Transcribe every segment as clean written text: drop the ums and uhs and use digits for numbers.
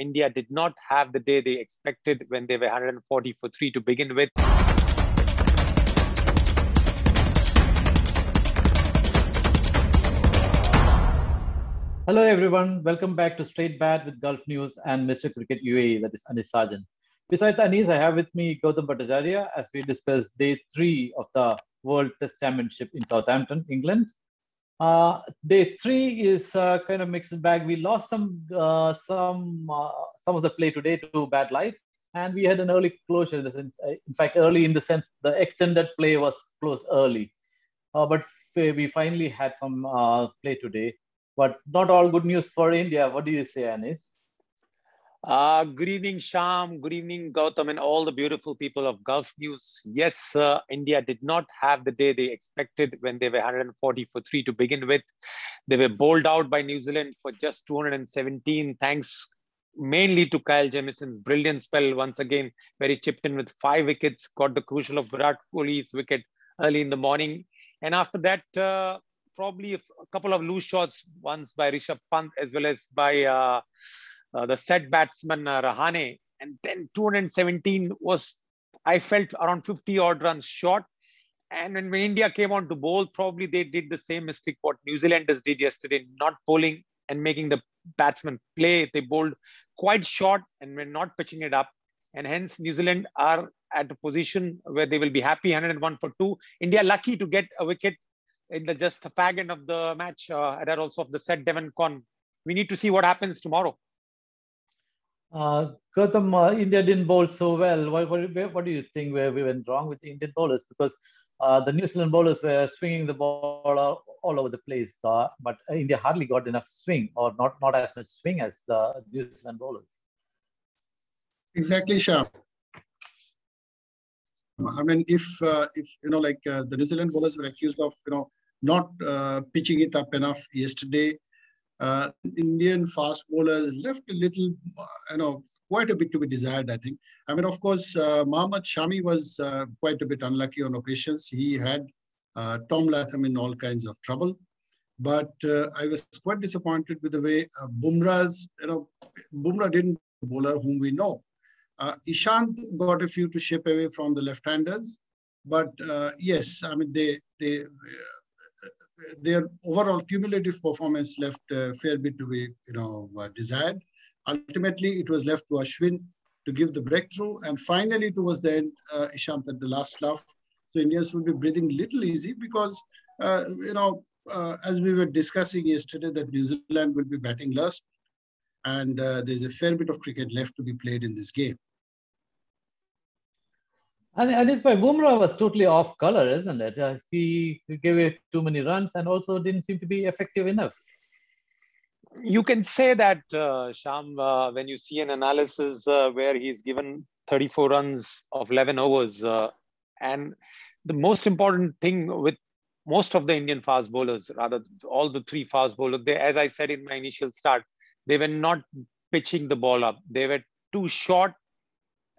India did not have the day they expected when they were 140 for 3 to begin with. Hello everyone, welcome back to Straight Bat with Gulf News and Mr. Cricket UAE, that is Sajan. Besides Anis, I have with me Gautam Bhattacharya as we discuss day 3 of the World Test Championship in Southampton, England. Day 3 is kind of mixed bag. We lost some of the play today to bad light, and we had an early closure. In fact, early in the sense the extended play was closed early, but we finally had some play today. But not all good news for India. What do you say, Anis? Good evening, Sham. Good evening, Gautam, and all the beautiful people of Gulf News. Yes, India did not have the day they expected when they were 140 for 3 to begin with. They were bowled out by New Zealand for just 217, thanks mainly to Kyle Jamison's brilliant spell once again, where he chipped in with 5 wickets, got the crucial of Virat Kohli's wicket early in the morning. And after that, probably a couple of loose shots, once by Rishabh Pant as well as by the set batsman Rahane. And then 217 was, I felt, around 50 odd runs short. And when India came on to bowl, probably they did the same mistake what New Zealanders did yesterday, not bowling and making the batsman play. They bowled quite short and were not pitching it up. And hence New Zealand are at a position where they will be happy, 101 for 2. India lucky to get a wicket in the just a fag end of the match, that also of the set Devon Conn. We need to see what happens tomorrow. Gautam, India didn't bowl so well. What do you think where we went wrong with the Indian bowlers? Because the New Zealand bowlers were swinging the ball all over the place, but India hardly got enough swing, or not as much swing as the New Zealand bowlers. Exactly, Shah. I mean, if the New Zealand bowlers were accused of not pitching it up enough yesterday, Indian fast bowlers left a little, quite a bit to be desired, I think. I mean, of course, Mohammad Shami was quite a bit unlucky on occasions. He had Tom Latham in all kinds of trouble. But I was quite disappointed with the way Bumrah didn't bowler whom we know. Ishant got a few to ship away from the left-handers. But yes, I mean, their overall cumulative performance left a fair bit to be, desired. Ultimately, it was left to Ashwin to give the breakthrough. And finally, towards the end, Ishant at the last laugh. So Indians will be breathing a little easy because, as we were discussing yesterday, that New Zealand will be batting last. And there's a fair bit of cricket left to be played in this game. And this by Bumrah was totally off color, isn't it? He gave away too many runs and also didn't seem to be effective enough. You can say that, Sham, when you see an analysis where he's given 34 runs of 11 overs. And the most important thing with most of the Indian fast bowlers, rather all the 3 fast bowlers, as I said in my initial start, they were not pitching the ball up. They were too short,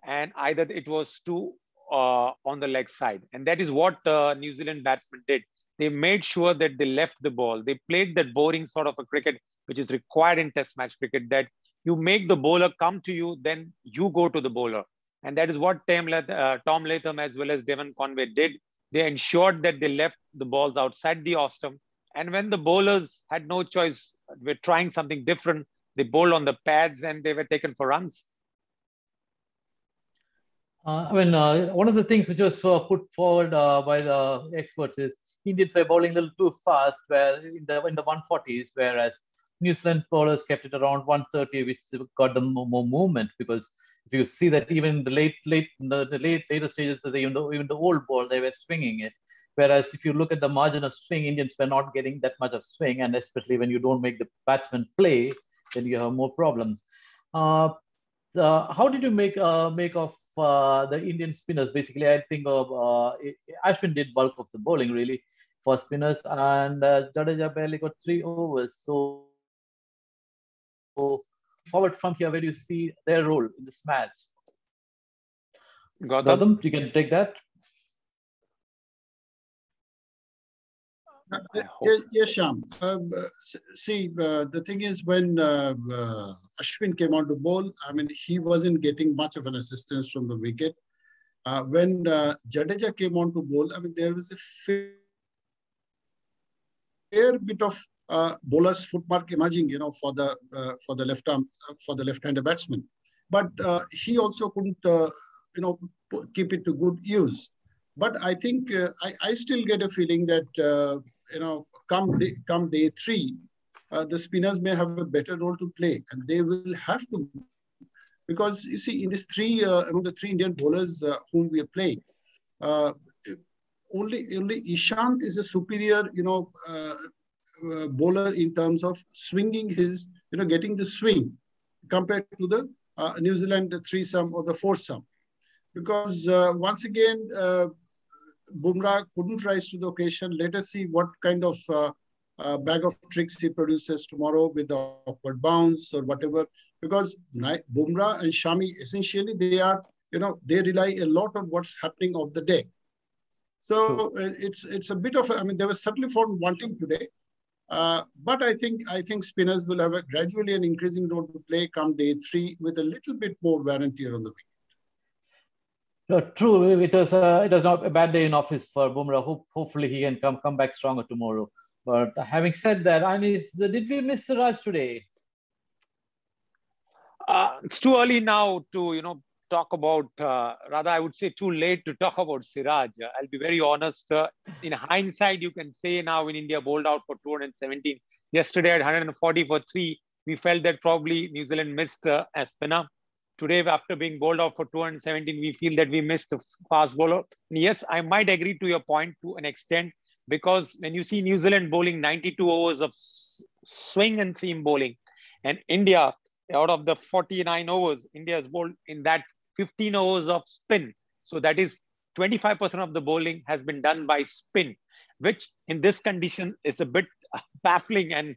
and either it was too on the leg side. And that is what New Zealand batsmen did. They made sure that they left the ball. They played that boring sort of a cricket, which is required in test match cricket, that you make the bowler come to you, then you go to the bowler. And that is what Tom Latham as well as Devon Conway did. They ensured that they left the balls outside the off-stump. And when the bowlers had no choice, were trying something different, they bowled on the pads and they were taken for runs. One of the things which was put forward by the experts is Indians were bowling a little too fast, where in the 140s, whereas New Zealand bowlers kept it around 130, which got them more movement. Because if you see that even in the later stages, even the old ball, they were swinging it. Whereas if you look at the margin of swing, Indians were not getting that much of swing, and especially when you don't make the batsman play, then you have more problems. How did you make of the Indian spinners? Basically, I think Ashwin did bulk of the bowling really for spinners, and Jadeja barely got 3 overs. So forward from here, where do you see their role in this match? Gautam, you can take that. I hope. Yes, Sham. See, the thing is, when Ashwin came on to bowl, I mean, he wasn't getting much of an assistance from the wicket. When Jadeja came on to bowl, I mean, there was a fair bit of bowler's footmark emerging, for the left-hander batsman. But he also couldn't, keep it to good use. But I think I still get a feeling that come day three, the spinners may have a better role to play, and they will have to, because you see, in this among the three Indian bowlers whom we are playing, only Ishant is a superior, bowler in terms of swinging his, getting the swing compared to the New Zealand threesome or the foursome. Because once again, Bumrah couldn't rise to the occasion. Let us see what kind of bag of tricks he produces tomorrow with the awkward bounce or whatever. Because Bumrah and Shami, essentially, they rely a lot on what's happening off the deck. So it's a bit of, they were certainly found wanting today. But I think spinners will have gradually an increasing role to play come day three with a little bit more wear and tear on the wicket. True, it was not a bad day in office for Bumrah. Hopefully he can come back stronger tomorrow. But having said that, Anis, did we miss Siraj today? It's too early now to talk about. Rather, I would say too late to talk about Siraj. I'll be very honest. In hindsight, you can say now when India bowled out for 217 yesterday at 140 for 3, we felt that probably New Zealand missed a spinner. Today, after being bowled out for 217, we feel that we missed a fast bowler. And yes, I might agree to your point to an extent, because when you see New Zealand bowling 92 overs of swing and seam bowling, and India, out of the 49 overs, India has bowled in that 15 overs of spin. So that is 25% of the bowling has been done by spin, which in this condition is a bit baffling. And,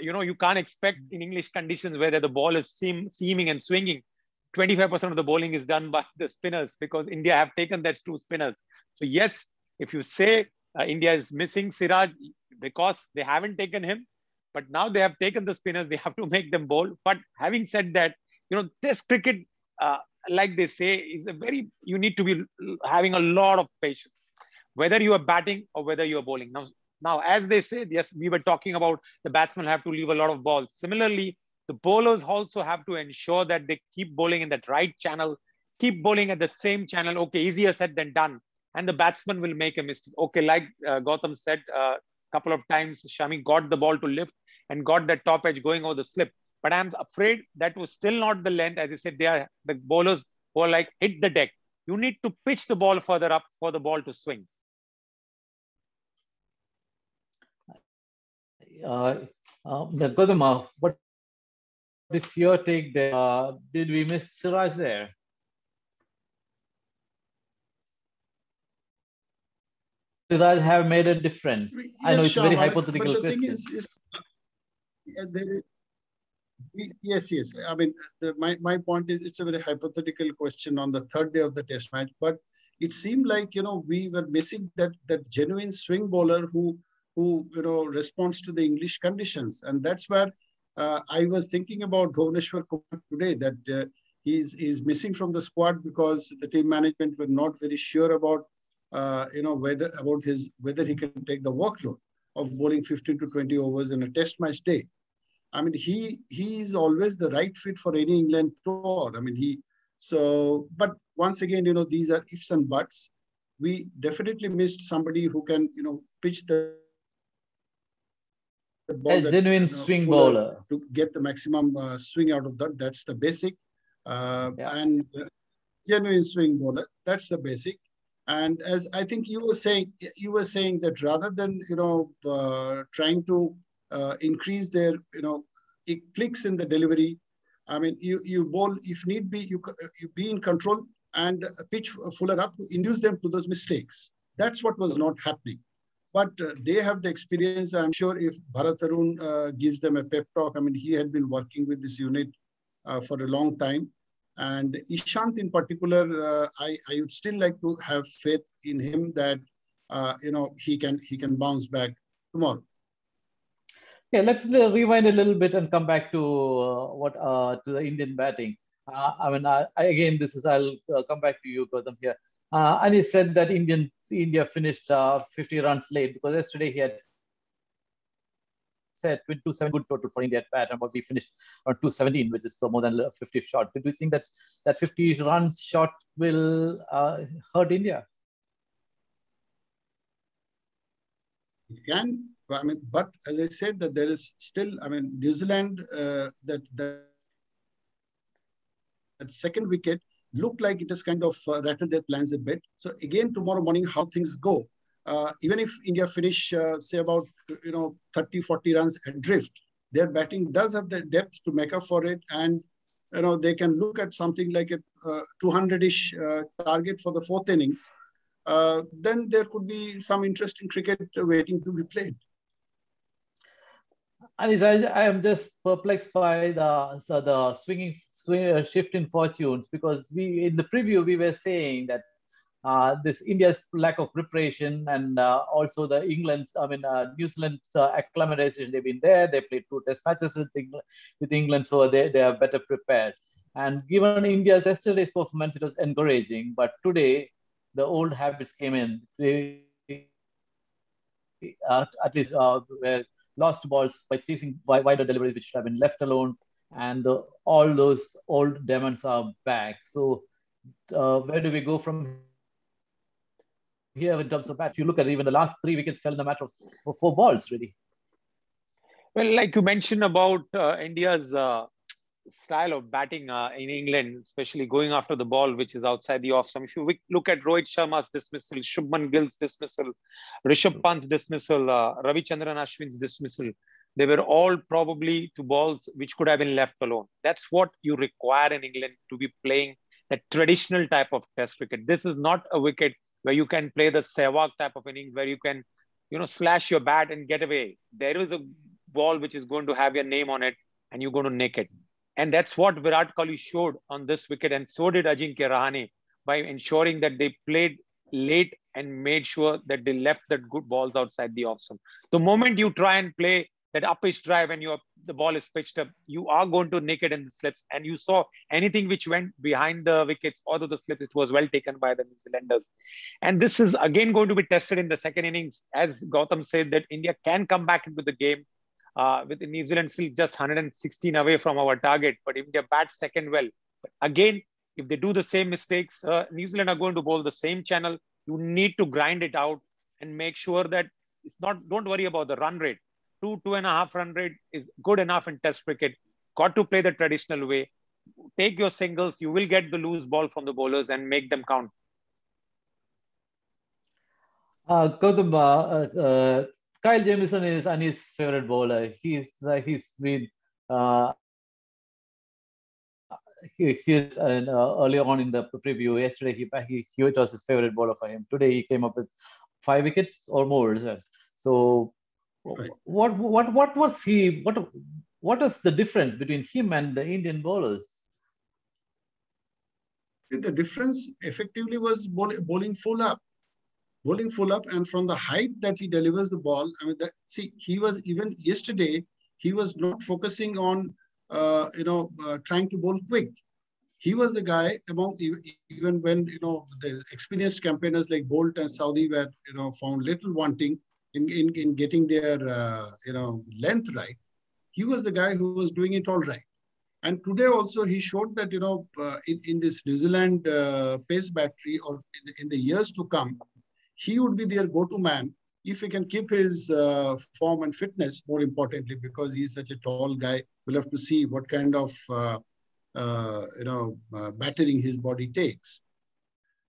you can't expect in English conditions where the ball is seaming and swinging, 25% of the bowling is done by the spinners, because India have taken that 2 spinners. So yes, if you say India is missing Siraj because they haven't taken him, but now they have taken the spinners, they have to make them bowl. But having said that, this cricket, like they say, is you need to be having a lot of patience, whether you are batting or whether you are bowling. Now, as they said, yes, we were talking about the batsmen have to leave a lot of balls. Similarly, the bowlers also have to ensure that they keep bowling in that right channel, keep bowling at the same channel. Okay, easier said than done. And the batsman will make a mistake. Okay, like Gautam said a couple of times, Shami got the ball to lift and got that top edge going over the slip. But I'm afraid that was still not the length. As I said, the bowlers who are like, hit the deck. You need to pitch the ball further up for the ball to swing. Gautam, what is your take there? Did we miss Siraj there? Siraj have made a difference? Yes, I know it's a very Sham, hypothetical but the question. thing is yes. My point is, it's a very hypothetical question on the third day of the test match, but it seemed like, we were missing that genuine swing bowler who responds to the English conditions. And that's where I was thinking about Bhuvneshwar Kumar today, that he's missing from the squad because the team management were not very sure about, whether he can take the workload of bowling 15 to 20 overs in a test match day. I mean, he is always the right fit for any England tour. But once again, these are ifs and buts. We definitely missed somebody who can, pitch the ball. A genuine swing bowler. To get the maximum swing out of that. That's the basic. And genuine swing bowler. That's the basic. And as I think you were saying that rather than, trying to increase their, clicks in the delivery, I mean, you bowl, if need be, you be in control and pitch fuller up to induce them to those mistakes. That's what was not happening. But they have the experience. I'm sure if Bharat Arun gives them a pep talk, I mean, he had been working with this unit for a long time. And Ishant in particular, I would still like to have faith in him that, he can bounce back tomorrow. Yeah, let's rewind a little bit and come back to to the Indian batting. Again, I'll come back to you, Gautam, here. And he said that India finished 50 runs late because yesterday he had said 207 good total for India at bat, and we finished on 217, which is more than 50 short. Do you think that that 50 runs shot will hurt India? It can, but as I said, that there is still, New Zealand, that second wicket looked like it has kind of rattled their plans a bit. So again, tomorrow morning, how things go. Even if India finish, say about 30, 40 runs adrift, their batting does have the depth to make up for it, and they can look at something like a 200-ish target for the fourth innings. Then there could be some interesting cricket waiting to be played. And I am just perplexed by the shift in fortunes, because in the preview we were saying that this India's lack of preparation and also the New Zealand's acclimatization. They've been there. They played 2 test matches with England, so they are better prepared. And given India's yesterday's performance, it was encouraging. But today, the old habits came in. At least were lost balls by chasing wider deliveries, which should have been left alone. And all those old demons are back. So where do we go from here in terms of bat? If you look at even the last 3 wickets fell in a matter of 4 balls, really. Well, like you mentioned about India's style of batting in England, especially going after the ball, which is outside the off stump. If you look at Rohit Sharma's dismissal, Shubman Gill's dismissal, Rishabh Pant's dismissal, Ravichandran Ashwin's dismissal, they were all probably to balls which could have been left alone. That's what you require in England to be playing that traditional type of test cricket. This is not a wicket where you can play the Sehwag type of innings where you can, slash your bat and get away. There is a ball which is going to have your name on it and you're going to nick it. And that's what Virat Kohli showed on this wicket, and so did Ajinkya Rahane, by ensuring that they played late and made sure that they left that good balls outside the off stump. The moment you try and play that up-pitch drive and the ball is pitched up, you are going to nick it in the slips. And you saw anything which went behind the wickets or the slips, it was well taken by the New Zealanders. And this is again going to be tested in the second innings. As Gautam said, that India can come back into the game. With New Zealand still just 116 away from our target, but India bats second well. But again, if they do the same mistakes, New Zealand are going to bowl the same channel. You need to grind it out and make sure that it's not. Don't worry about the run rate. 2.5 run rate is good enough in Test cricket. Got to play the traditional way. Take your singles. You will get the loose ball from the bowlers and make them count. Gautam, Kyle Jamieson is Ani's favorite bowler. He's been he's early on in the preview yesterday. He it was his favorite bowler for him. Today he came up with 5 wickets or more. So what was he? What is the difference between him and the Indian bowlers? The difference effectively was bowling full up. Bowling full up, and from the height that he delivers the ball, he was, even yesterday, he was not focusing on, trying to bowl quick. He was the guy among, even when, the experienced campaigners like Bolt and Saudi were, found little wanting in getting their, length right. He was the guy who was doing it all right. And today also he showed that, in this New Zealand pace battery, or in the years to come, he would be their go-to man if he can keep his form and fitness, more importantly, because he's such a tall guy. We'll have to see what kind of, battering his body takes.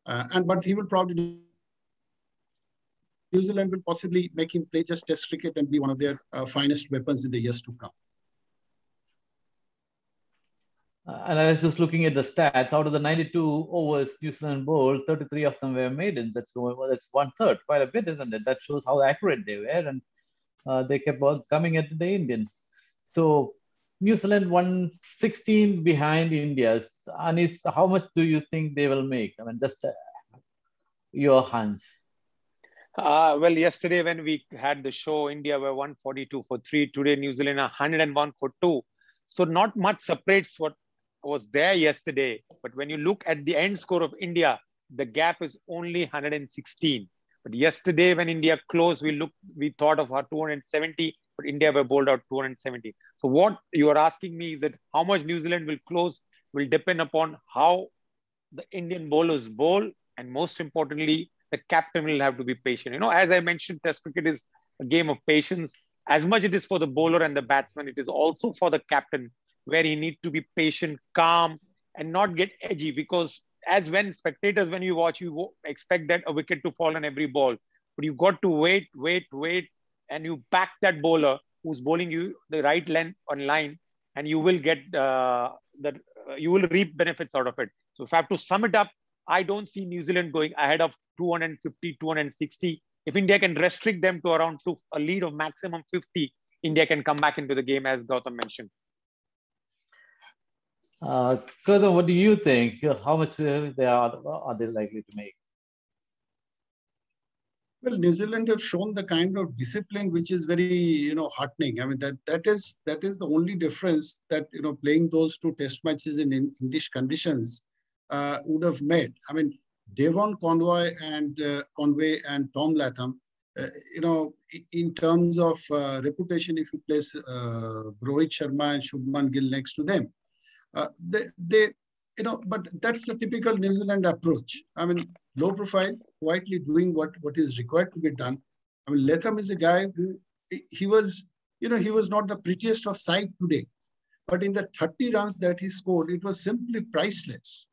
But he will probably, New Zealand will possibly make him play just Test cricket and be one of their finest weapons in the years to come. And I was just looking at the stats. Out of the 92 overs New Zealand bowled, 33 of them were maidens. That's 1/3, quite a bit, isn't it? That shows how accurate they were, and they kept coming at the Indians. So New Zealand won 16 behind India's. Anis, how much do you think they will make? Just your hunch. Well, yesterday when we had the show, India were 142 for 3. Today, New Zealand are 101 for 2. So not much separates what was there yesterday. But when you look at the end score of India, the gap is only 116. But yesterday when India closed, we thought of our 270, but India were bowled out 270. So what you are asking me is that how much New Zealand will close will depend upon how the Indian bowlers bowl, and most importantly, the captain will have to be patient. As I mentioned, Test cricket is a game of patience. As much it is for the bowler and the batsman, it is also for the captain, where he needs to be patient, calm, and not get edgy. Because as when spectators, when you watch, you expect that a wicket to fall on every ball, but you got to wait, and you back that bowler who's bowling you the right length on line, and you will get that. You will reap benefits out of it. So if I have to sum it up, I don't see New Zealand going ahead of 250, 260. If India can restrict them to around a lead of maximum 50, India can come back into the game, as Gautam mentioned. Gautam, what do you think? How much are they likely to make? Well, New Zealand have shown the kind of discipline which is very, heartening. I mean, that is the only difference that, playing those two test matches in English conditions would have made. I mean, Devon Conway and Tom Latham, in terms of reputation, if you place Rohit Sharma and Shubman Gill next to them, but that's the typical New Zealand approach. I mean, low profile, quietly doing what is required to be done. I mean, Latham is a guy who he was not the prettiest of sight today, but in the 30 runs that he scored, it was simply priceless.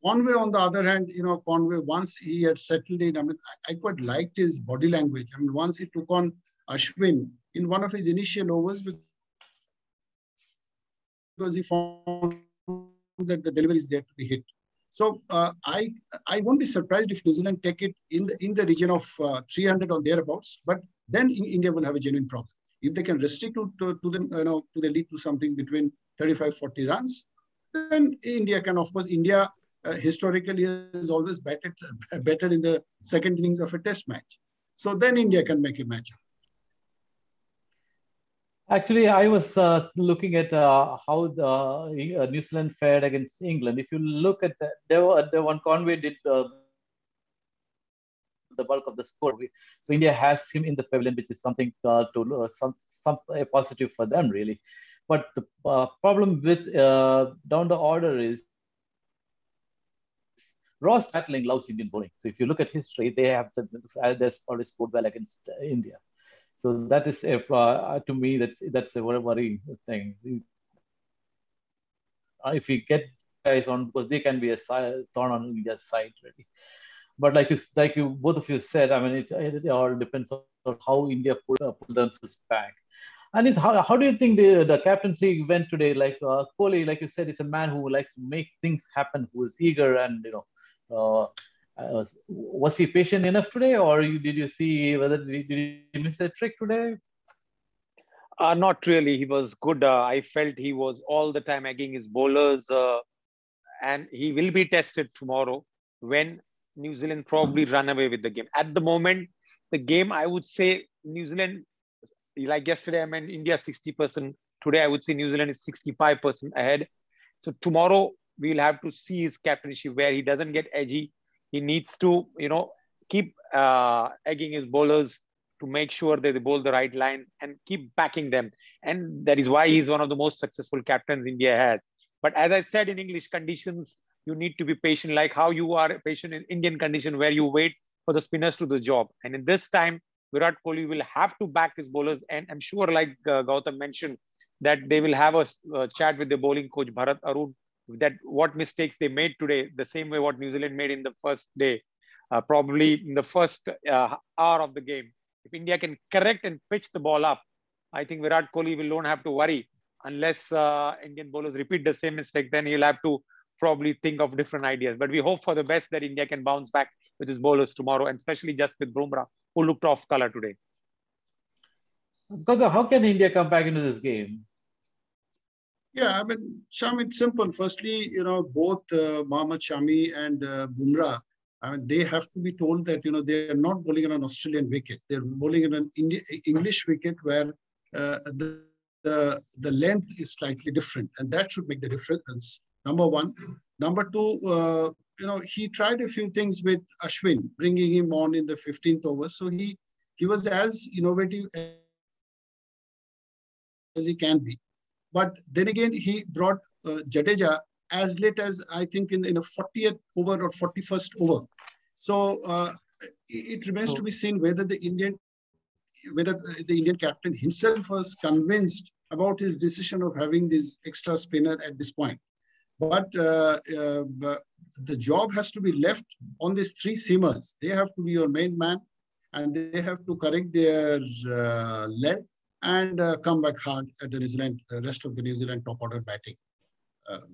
Conway, on the other hand, Conway, once he had settled in, I mean, I quite liked his body language. I mean, once he took on Ashwin in one of his initial overs, because he found that the delivery is there to be hit. So I won't be surprised if New Zealand take it in the region of 300 or thereabouts, but then India will have a genuine problem. If they can restrict to them, to the lead to something between 35, 40 runs, then India can, of course, India historically is always better in the second innings of a test match. So then India can make a match of it. Actually, I was looking at how the New Zealand fared against England. If you look at the one Conway did the bulk of the score. So India has him in the pavilion, which is something some positive for them, really. But the problem with down the order is Ross Battling loves Indian bowling. So if you look at history, they've always scored well against India. So that is to me that's a very worrying thing. If we get guys on, because they can be a thorn on India's side, really. But like you both of you said, I mean, it all depends on how India pull themselves back. And how do you think the captaincy went today? Like Kohli, like you said, is a man who likes to make things happen, who is eager, and was he patient enough today, or did you see whether did he miss a trick today? Not really. He was good. I felt he was all the time egging his bowlers, and he will be tested tomorrow when New Zealand probably run away with the game. At the moment, the game, I would say New Zealand, like yesterday, I mean, India 60%. Today, I would say New Zealand is 65% ahead. So tomorrow, we'll have to see his captainship where he doesn't get edgy. He needs to, keep egging his bowlers to make sure that they bowl the right line and keep backing them. And that is why he's one of the most successful captains India has. But as I said, in English conditions, you need to be patient, like how you are patient in Indian condition, where you wait for the spinners to do the job. And in this time, Virat Kohli will have to back his bowlers. And I'm sure, like Gautam mentioned, that they will have a chat with the bowling coach, Bharat Arun, that what mistakes they made today, the same way what New Zealand made in the first day, probably in the first hour of the game. If India can correct and pitch the ball up, I think Virat Kohli will not have to worry. Unless Indian bowlers repeat the same mistake, then he'll have to probably think of different ideas. But we hope for the best that India can bounce back with his bowlers tomorrow, and especially just with Bumrah, who looked off color today. Because how can India come back into this game? Yeah, I mean, Sham, it's simple. Firstly, both Mohammad Shami and Bumrah, I mean, they have to be told that, they are not bowling on an Australian wicket. They're bowling on an English wicket where the length is slightly different, and that should make the difference. Number one. Number two, he tried a few things with Ashwin, bringing him on in the 15th over. So he was as innovative as he can be. But then again, he brought Jadeja as late as, I think, in a 40th over or 41st over. So it remains to be seen whether the Indian captain himself was convinced about his decision of having this extra spinner at this point. But the job has to be left on these three seamers. They have to be your main man, and they have to correct their length and come back hard at the rest of the New Zealand top order batting.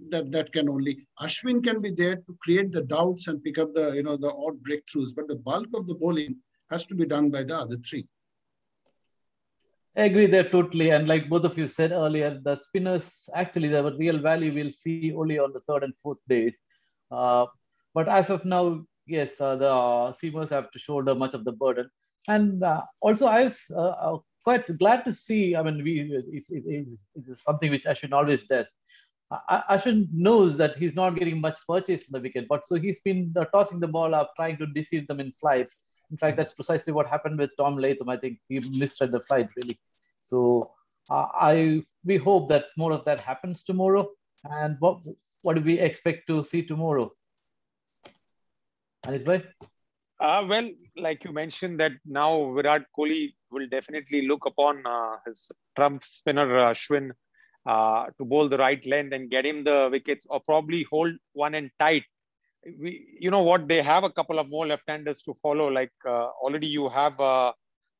That can only, Ashwin can be there to create the doubts and pick up the odd breakthroughs, but the bulk of the bowling has to be done by the other three. I agree there totally. And like both of you said earlier, the spinners, actually, the real value we'll see only on the third and fourth days. But as of now, yes, the seamers have to shoulder much of the burden. And also, I was quite glad to see, I mean, it is something which Ashwin always does. Ashwin knows that he's not getting much purchase from the wicket, but so he's been tossing the ball up, trying to deceive them in flight. In fact, that's precisely what happened with Tom Latham. I think he misread the flight, really. So we hope that more of that happens tomorrow. And what do we expect to see tomorrow? Anish bhai? Well, like you mentioned, that now Virat Kohli will definitely look upon his trump spinner Ashwin to bowl the right length and get him the wickets, or probably hold one end tight. You know what, they have a couple of more left-handers to follow. Like already you have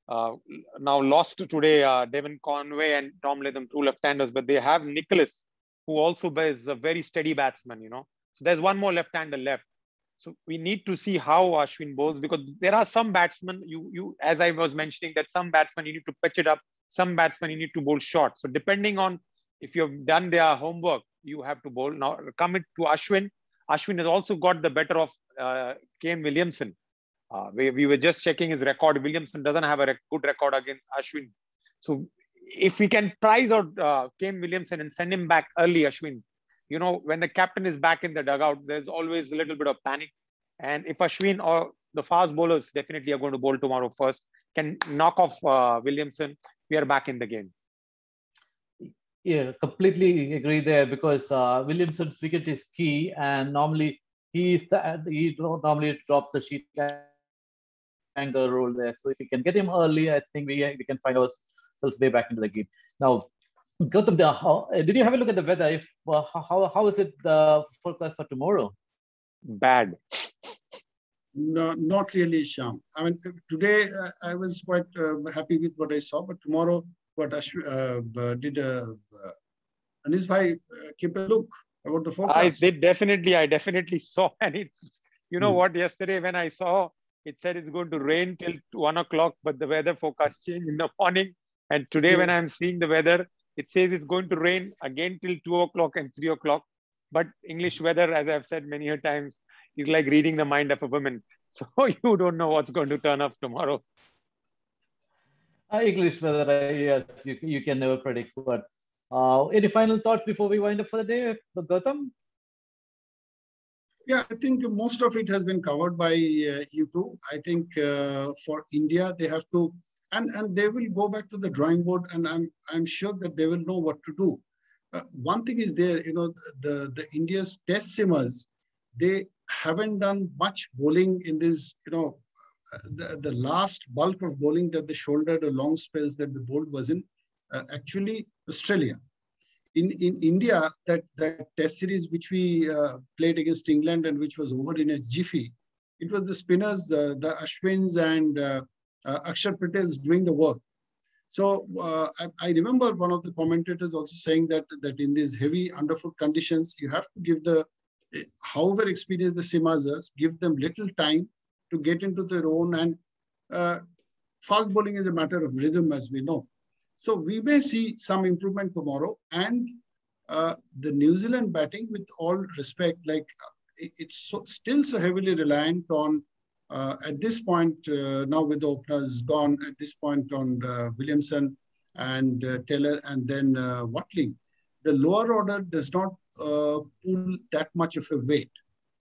now lost today Devon Conway and Tom Latham, two left-handers, but they have Nicholas, who also is a very steady batsman, So there's one more left-hander left. So we need to see how Ashwin bowls, because there are some batsmen, as I was mentioning, that some batsmen you need to pitch it up, some batsmen you need to bowl short. So depending on if you've done their homework, you have to bowl. Now coming to Ashwin, Ashwin has also got the better of Kane Williamson. We were just checking his record. Williamson doesn't have a good record against Ashwin. So if we can prize out Kane Williamson and send him back early, Ashwin, when the captain is back in the dugout, there's always a little bit of panic. And if Ashwin or the fast bowlers definitely are going to bowl tomorrow first, can knock off Williamson, we are back in the game. Yeah, completely agree there, because Williamson's wicket is key, and normally he normally drops the sheet anchor role there. So if we can get him early, I think we can find ourselves way back into the game. Now, Gautam, did you have a look at the weather? How is it forecast for tomorrow? Bad. No, not really, Shyam. I mean, today I was quite happy with what I saw, but tomorrow, what did Anish bhai keep a look about the forecast? I definitely saw, and it's what, yesterday when I saw, it said it's going to rain till 1 o'clock, but the weather forecast changed in the morning. And today when I'm seeing the weather, it says it's going to rain again till 2 o'clock and 3 o'clock. But English weather, as I've said many times, is like reading the mind of a woman. So you don't know what's going to turn up tomorrow. English weather, yes, you can never predict. But any final thoughts before we wind up for the day, Gautam? Yeah, I think most of it has been covered by you two. I think for India, they have to, and they will go back to the drawing board, and I'm sure that they will know what to do. One thing is there, the India's test simmers, they haven't done much bowling in this, the last bulk of bowling that they shouldered, the long spells that the bowled was in actually Australia. In India, that test series which we played against England and which was over in a jiffy, it was the spinners, the Ashwins and Akshar Patel's doing the work. So I remember one of the commentators also saying that in these heavy underfoot conditions, you have to give however experienced the seamers are, give them little time to get into their own. And fast bowling is a matter of rhythm, as we know. So we may see some improvement tomorrow. And the New Zealand batting, with all respect, like it's still so heavily reliant on, at this point, now with the openers gone, at this point on Williamson and Taylor and then Watling, the lower order does not pull that much of a weight.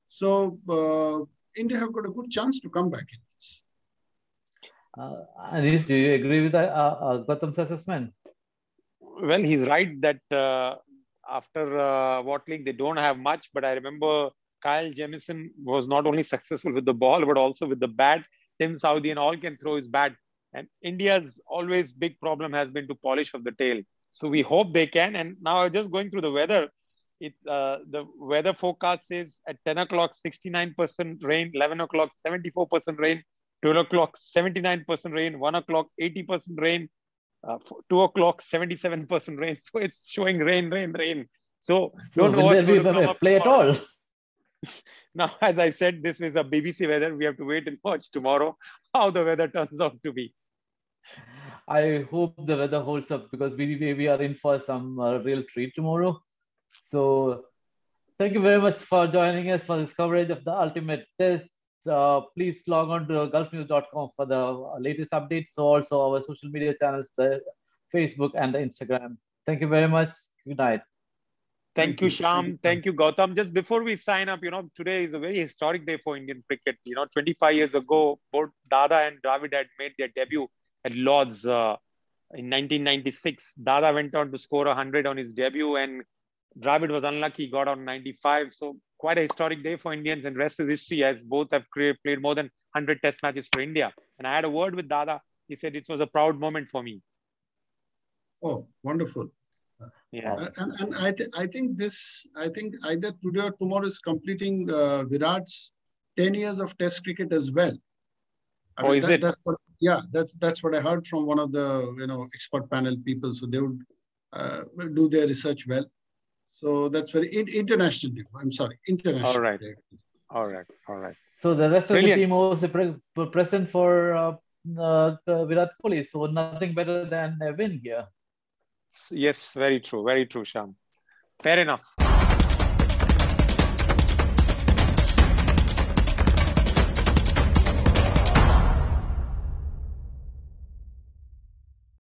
So India have got a good chance to come back in this. Anish, do you agree with Gautam's assessment? Well, he's right that after Watling, they don't have much. But I remember Kyle Jamieson was not only successful with the ball, but also with the bat. Tim Southee and all can throw his bat. And India's always big problem has been to polish of the tail. So we hope they can. And now just going through the weather, the weather forecast says at 10 o'clock, 69% rain, 11 o'clock, 74% rain, 12 o'clock, 79% rain, 1 o'clock, 80% rain, 2 o'clock, 77% rain. So it's showing rain. So don't know what's going to come up play at all. Now, as I said, this is a BBC weather. We have to wait and watch tomorrow how the weather turns out to be. I hope the weather holds up because we are in for some real treat tomorrow. So thank you very much for joining us for this coverage of the ultimate test. Please log on to gulfnews.com for the latest updates. So also our social media channels, the Facebook and the Instagram. Thank you very much. Good night. Thank you, Shyam. Thank you, Gautam. Just before we sign up, today is a very historic day for Indian cricket. 25 years ago, both Dada and Dravid had made their debut at Lord's in 1996. Dada went on to score 100 on his debut and Dravid was unlucky, got on 95. So quite a historic day for Indians, and rest is history as both have played more than 100 test matches for India. And I had a word with Dada. He said it was a proud moment for me. Oh, wonderful. Yeah. And I think either today or tomorrow is completing Virat's 10 years of test cricket as well. Is it? That's what I heard from one of the expert panel people. So they would do their research well. So that's very international. I'm sorry, international. All right. So the rest of the team was present for Virat Kohli. So nothing better than a win here. Yes, very true, Shyam. Fair enough.